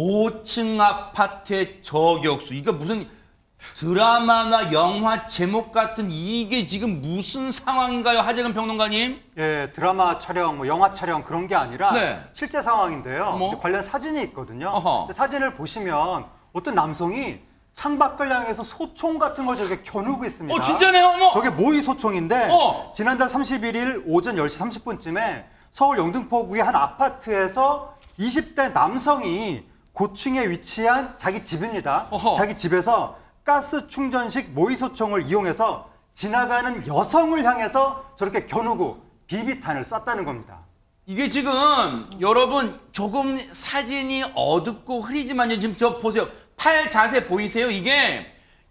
고층 아파트의 저격수. 이거 무슨 드라마나 영화 제목 같은 이게 지금 무슨 상황인가요, 하재근 평론가님? 예, 드라마 촬영, 뭐 영화 촬영 그런 게 아니라 네. 실제 상황인데요. 어머. 관련 사진이 있거든요. 어허. 사진을 보시면 어떤 남성이 창밖을 향해서 소총 같은 걸 저렇게 겨누고 있습니다. 진짜네요. 어머. 저게 모의 소총인데 어. 지난달 31일 오전 10시 30분쯤에 서울 영등포구의 한 아파트에서 20대 남성이 고층에 위치한 자기 집입니다. 어허. 자기 집에서 가스 충전식 모의 소총을 이용해서 지나가는 여성을 향해서 저렇게 겨누고 비비탄을 쐈다는 겁니다. 이게 지금 여러분 조금 사진이 어둡고 흐리지만요. 지금 저 보세요. 팔 자세 보이세요? 이게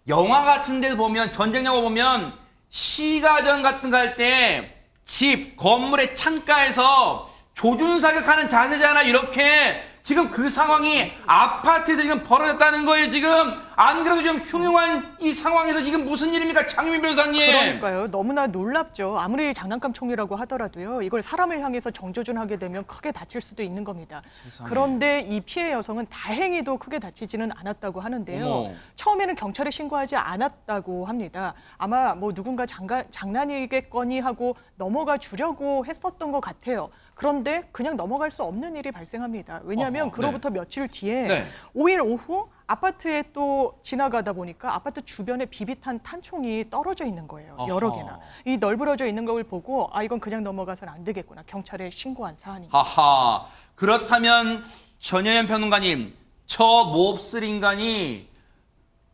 영화 같은 데 보면, 전쟁 영화 보면 시가전 같은 거 할 때 집, 건물의 창가에서 조준사격하는 자세잖아. 이렇게 지금 그 상황이 아파트에서 지금 벌어졌다는 거예요. 지금 안 그래도 좀 흉흉한 이 상황에서 지금 무슨 일입니까, 장유민 변호사님? 그러니까요. 너무나 놀랍죠. 아무리 장난감 총이라고 하더라도요. 이걸 사람을 향해서 정조준하게 되면 크게 다칠 수도 있는 겁니다. 세상에. 그런데 이 피해 여성은 다행히도 크게 다치지는 않았다고 하는데요. 어머. 처음에는 경찰에 신고하지 않았다고 합니다. 아마 뭐 누군가 장난이겠거니 하고 넘어가 주려고 했었던 것 같아요. 그런데 그냥 넘어갈 수 없는 일이 발생합니다. 왜냐하면 어허, 그로부터 며칠 뒤에 네. 5일 오후 아파트에 또 지나가다 보니까 아파트 주변에 비비탄 탄총이 떨어져 있는 거예요. 여러 어허. 개나. 이 널브러져 있는 걸 보고 이건 그냥 넘어가서는 안 되겠구나. 경찰에 신고한 사안입니다. 하하. 그렇다면 전혜연 평론가님, 저 몹쓸 인간이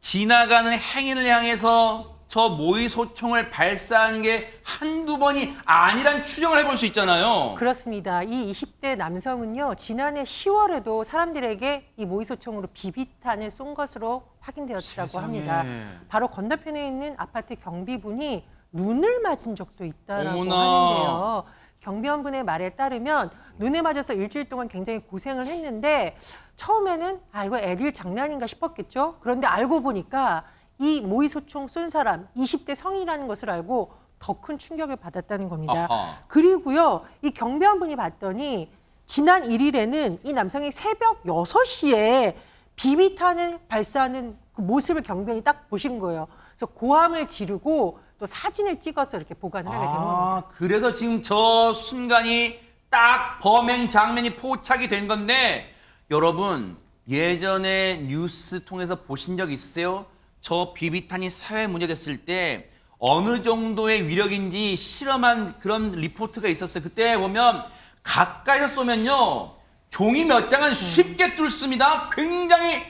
지나가는 행인을 향해서 저 모의 소총을 발사한 게 한두 번이 아니란 추정을 해볼 수 있잖아요. 그렇습니다. 이 20대 남성은요, 지난해 10월에도 사람들에게 이 모의소총으로 비비탄을 쏜 것으로 확인되었다고 세상에. 합니다. 바로 건너편에 있는 아파트 경비분이 눈을 맞은 적도 있다라고 어머나. 하는데요. 경비원분의 말에 따르면 눈에 맞아서 일주일 동안 굉장히 고생을 했는데 처음에는 이거 애들 장난인가 싶었겠죠. 그런데 알고 보니까 이 모의소총 쏜 사람 20대 성이라는 것을 알고 더 큰 충격을 받았다는 겁니다. 아하. 그리고요, 이 경비원분이 봤더니 지난 1일에는 이 남성이 새벽 6시에 비비탄을 발사하는 그 모습을 경비원이 딱 보신 거예요. 그래서 고함을 지르고 또 사진을 찍어서 이렇게 보관을 하게 된 겁니다. 그래서 지금 저 순간이 딱 범행 장면이 포착이 된 건데, 여러분 예전에 뉴스 통해서 보신 적 있으세요? 저 비비탄이 사회에 문제됐을 때 어느 정도의 위력인지 실험한 그런 리포트가 있었어요. 그때 보면 가까이서 쏘면요, 종이 몇 장은 쉽게 뚫습니다. 굉장히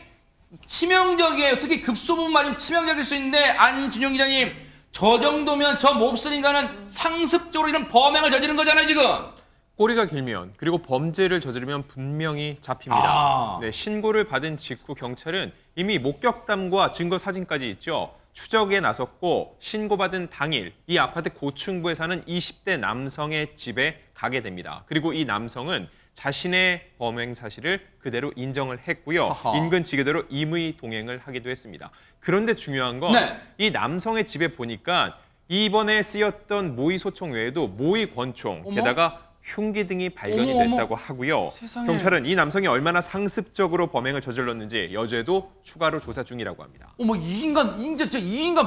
치명적이에요. 특히 급소부분 맞으면 치명적일 수 있는데, 안준영 기자님, 저 정도면 저 몹쓸 인간은 상습적으로 이런 범행을 저지른 거잖아요, 지금. 꼬리가 길면, 그리고 범죄를 저지르면 분명히 잡힙니다. 아. 네, 신고를 받은 직후 경찰은 이미 목격담과 증거 사진까지 있죠. 추적에 나섰고 신고받은 당일 이 아파트 고층부에 사는 20대 남성의 집에 가게 됩니다. 그리고 이 남성은 자신의 범행 사실을 그대로 인정을 했고요. 하하. 인근 지게대로 임의 동행을 하기도 했습니다. 그런데 중요한 건 이 네. 남성의 집에 보니까 이번에 쓰였던 모의 소총 외에도 모의 권총, 어머. 게다가 흉기 등이 발견이 어머, 어머. 됐다고 하고요. 세상에. 경찰은 이 남성이 얼마나 상습적으로 범행을 저질렀는지 여죄도 추가로 조사 중이라고 합니다. 어머, 이 인간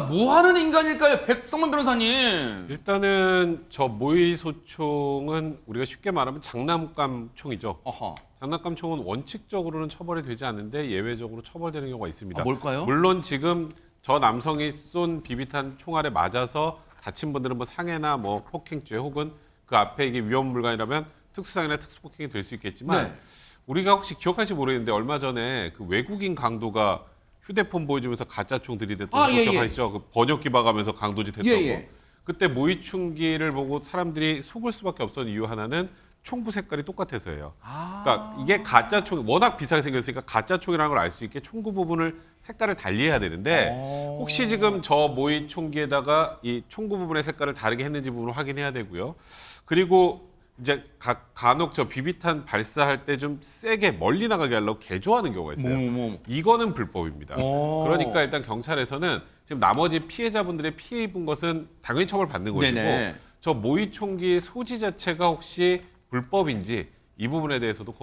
뭐 하는 인간일까요, 백성문 변호사님? 일단은 저 모의 소총은 우리가 쉽게 말하면 장난감 총이죠. 어허. 장난감 총은 원칙적으로는 처벌이 되지 않는데 예외적으로 처벌되는 경우가 있습니다. 뭘까요? 물론 지금 저 남성이 쏜 비비탄 총알에 맞아서 다친 분들은 뭐 상해나 뭐 폭행죄 혹은 그 앞에 이게 위험 물건이라면 특수상해나 특수폭행이 될 수 있겠지만 네. 우리가 혹시 기억하실지 모르겠는데 얼마 전에 그 외국인 강도가 휴대폰 보여주면서 가짜총 들이댔던 거 예, 예. 기억하시죠? 그 번역기 봐가면서 강도짓 했던 예, 예. 거. 그때 모의충기를 보고 사람들이 속을 수밖에 없었던 이유 하나는 총부 색깔이 똑같아서예요. 그러니까 이게 가짜 총, 워낙 비싸게 생겼으니까 가짜 총이라는 걸 알 수 있게 총구 부분을 색깔을 달리해야 되는데 혹시 지금 저 모의 총기에다가 이 총구 부분의 색깔을 다르게 했는지 부분을 확인해야 되고요. 그리고 이제 간혹 저 비비탄 발사할 때 좀 세게 멀리 나가게 하려고 개조하는 경우가 있어요. 이거는 불법입니다. 그러니까 일단 경찰에서는 지금 나머지 피해자분들의 피해 입은 것은 당연히 처벌받는 것이고 네네. 저 모의 총기 소지 자체가 혹시 불법인지 이 부분에 대해서도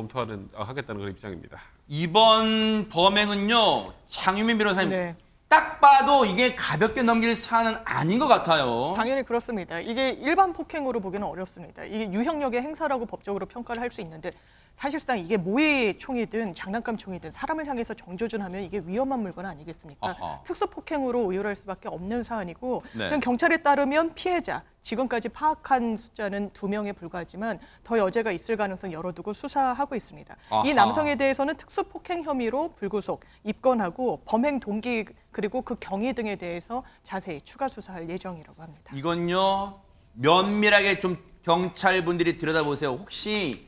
하겠다는 그런 입장입니다. 이번 범행은요, 장유민 변호사님, 네. 딱 봐도 이게 가볍게 넘길 사안은 아닌 것 같아요. 당연히 그렇습니다. 이게 일반 폭행으로 보기는 어렵습니다. 이게 유형력의 행사라고 법적으로 평가를 할 수 있는데 사실상 이게 모의 총이든 장난감 총이든 사람을 향해서 정조준하면 이게 위험한 물건 아니겠습니까? 아하. 특수 폭행으로 의율할 수밖에 없는 사안이고 네. 지금 경찰에 따르면 피해자 지금까지 파악한 숫자는 2명에 불과하지만 더 여죄가 있을 가능성 열어두고 수사하고 있습니다. 아하. 이 남성에 대해서는 특수 폭행 혐의로 불구속, 입건하고 범행 동기 그리고 그 경위 등에 대해서 자세히 추가 수사할 예정이라고 합니다. 이건요, 면밀하게 좀 경찰분들이 들여다보세요. 혹시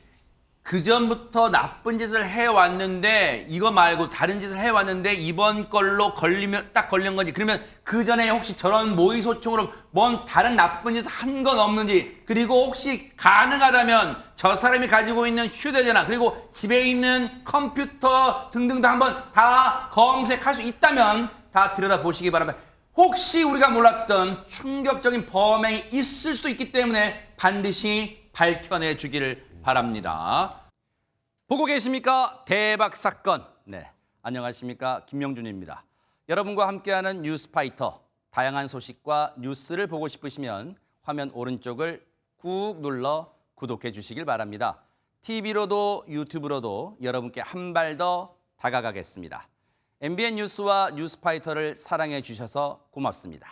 그 전부터 나쁜 짓을 해왔는데 이거 말고 다른 짓을 해왔는데 이번 걸로 걸리면 딱 걸린 건지, 그러면 그 전에 혹시 저런 모의소총으로 뭔 다른 나쁜 짓을 한 건 없는지, 그리고 혹시 가능하다면 저 사람이 가지고 있는 휴대전화 그리고 집에 있는 컴퓨터 등등도 한번 다 검색할 수 있다면 다 들여다보시기 바랍니다. 혹시 우리가 몰랐던 충격적인 범행이 있을 수도 있기 때문에 반드시 밝혀내 주기를 바랍니다. 보고 계십니까? 대박 사건. 네, 안녕하십니까? 김명준입니다. 여러분과 함께하는 뉴스파이터. 다양한 소식과 뉴스를 보고 싶으시면 화면 오른쪽을 꾹 눌러 구독해 주시길 바랍니다. TV로도 유튜브로도 여러분께 한 발 더 다가가겠습니다. MBN 뉴스와 뉴스파이터를 사랑해 주셔서 고맙습니다.